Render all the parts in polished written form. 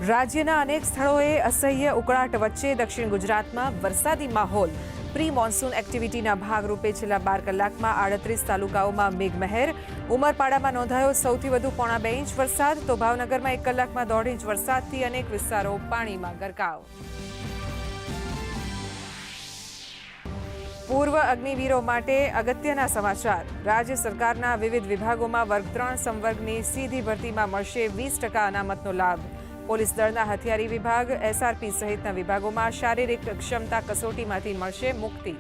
રાજ્યના અનેક સ્થળોએ અસહ્ય ઉકળાટ વચ્ચે દક્ષિણ ગુજરાતમાં વરસાદી માહોલ. પ્રી મોન્સૂન એક્ટિવિટીના ભાગરૂપે છેલ્લા 12 કલાકમાં 38 તાલુકાઓમાં મેઘમહેર. ઉમરપાડામાં નોંધાયો સૌથી વધુ પોણા 2 ઇંચ વરસાદ, તો ભાવનગરમાં 1 કલાકમાં 1.5 ઇંચ વરસાદથી અનેક વિસ્તારો પાણીમાં ગરકાવ. પૂર્વ અગ્નિવીરો માટે અગત્યના સમાચાર. રાજ્ય સરકારના વિવિધ વિભાગોમાં વર્ગ 3 સંવર્ગની સીધી ભરતીમાં મળશે 20% અનામતનો લાભ. પોલીસ દળના હથિયારી વિભાગ, એસઆરપી સહિતના વિભાગોમાં શારીરિક ક્ષમતા કસોટીમાંથી મળશે મુક્તિ.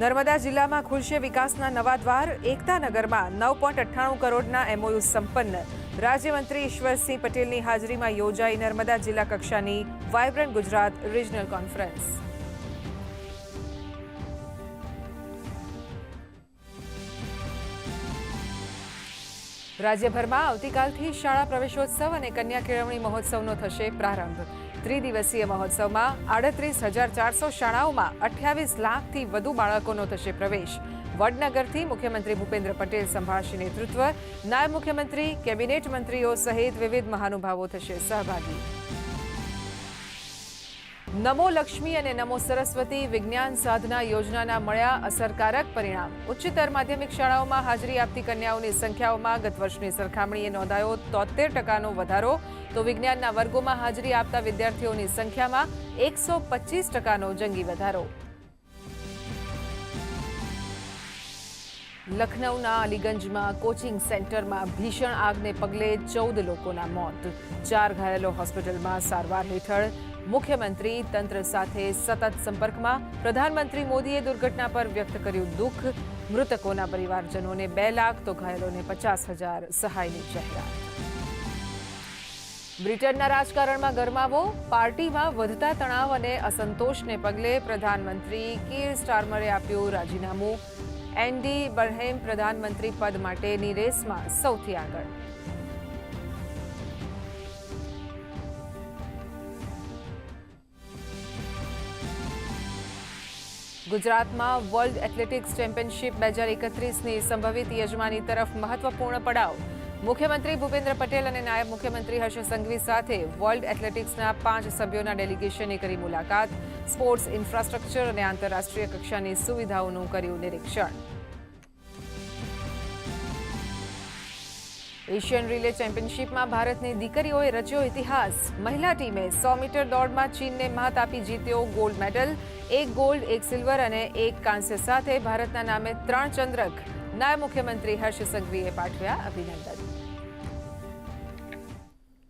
નર્મદા જિલ્લામાં ખુલશે વિકાસના નવા દ્વાર. એકતાનગરમાં 9.98 કરોડના એમઓયુ સંપન્ન. રાજ્યમંત્રી ઈશ્વરસિંહ પટેલની હાજરીમાં યોજાઈ નર્મદા જિલ્લા કક્ષાની વાયબ્રન્ટ ગુજરાત રિજનલ કોન્ફરન્સ. રાજ્યભરમાં આવતીકાલથી શાળા પ્રવેશોત્સવ અને કન્યા કેળવણી મહોત્સવનો થશે પ્રારંભ. ત્રિદિવસીય મહોત્સવમાં 38,400 શાળાઓમાં 28 લાખથી વધુ બાળકોનો થશે પ્રવેશ. વડનગરથી મુખ્યમંત્રી ભૂપેન્દ્ર પટેલ સંભાળશે નેતૃત્વ. નાયબ મુખ્યમંત્રી, કેબિનેટ મંત્રીઓ સહિત વિવિધ મહાનુભાવો થશે સહભાગી. નમો લક્ષ્મી અને નમો સરસ્વતી વિજ્ઞાન સાધના યોજનાના મળ્યા અસરકારક પરિણામ. ઉચ્ચતર માધ્યમિક શાળાઓમાં હાજરી આપતી કન્યાઓની સંખ્યાઓમાં ગત વર્ષની સરખામણીએ નોંધાયો 73%નો વધારો, તો વિજ્ઞાનના વર્ગોમાં હાજરી આપતા વિદ્યાર્થીઓની સંખ્યામાં 125%નો જંગી વધારો. લખનૌના અલીગંજમાં કોચિંગ સેન્ટરમાં ભીષણ આગને પગલે 14 લોકોના મોત. 4 ઘાયલો હોસ્પિટલમાં સારવાર હેઠળ. મુખ્યમંત્રી તંત્ર સાથે સતત સંપર્કમાં. પ્રધાનમંત્રી મોદીએ દુર્ઘટના પર વ્યક્ત કર્યું દુઃખ. મૃતકોના પરિવારજનોને 2 લાખ તો ઘાયલોને 50,000 સહાયની જાહેરાત. બ્રિટનના રાજકારણમાં ગરમાવો. પાર્ટીમાં વધતા તણાવ અને અસંતોષને પગલે પ્રધાનમંત્રી કીર સ્ટારમરે આપ્યું રાજીનામું. એન્ડી બરહેમ પ્રધાનમંત્રી પદ માટેની રેસમાં સૌથી આગળ. ગુજરાતમાં વર્લ્ડ એથ્લેટિક્સ ચેમ્પિયનશિપ 2031ની સંભવિત યજમાની તરફ મહત્વપૂર્ણ પડાવ. મુખ્યમંત્રી ભૂપેન્દ્ર પટેલ અને નાયબ મુખ્યમંત્રી હર્ષ સંઘવી સાથે વર્લ્ડ એથ્લેટિક્સના 5 સભ્યોના ડેલિગેશને કરી મુલાકાત. સ્પોર્ટ્સ ઇન્ફ્રાસ્ટ્રક્ચર અને આંતરરાષ્ટ્રીય કક્ષાની સુવિધાઓનું કર્યું નિરીક્ષણ. એશિયન રિલે ચેમ્પિયનશિપમાં ભારતની દીકરીઓએ રચ્યો ઇતિહાસ. મહિલા ટીમે 100 મીટર દોડમાં ચીનને મહાત આપી જીત્યો ગોલ્ડ મેડલ. 1 ગોલ્ડ, 1 સિલ્વર અને 1 કાંસ્ય સાથે ભારતના નામે 3 ચંદ્રક. નાયબ મુખ્યમંત્રી હર્ષ સંઘવીએ પાઠવ્યા અભિનંદન.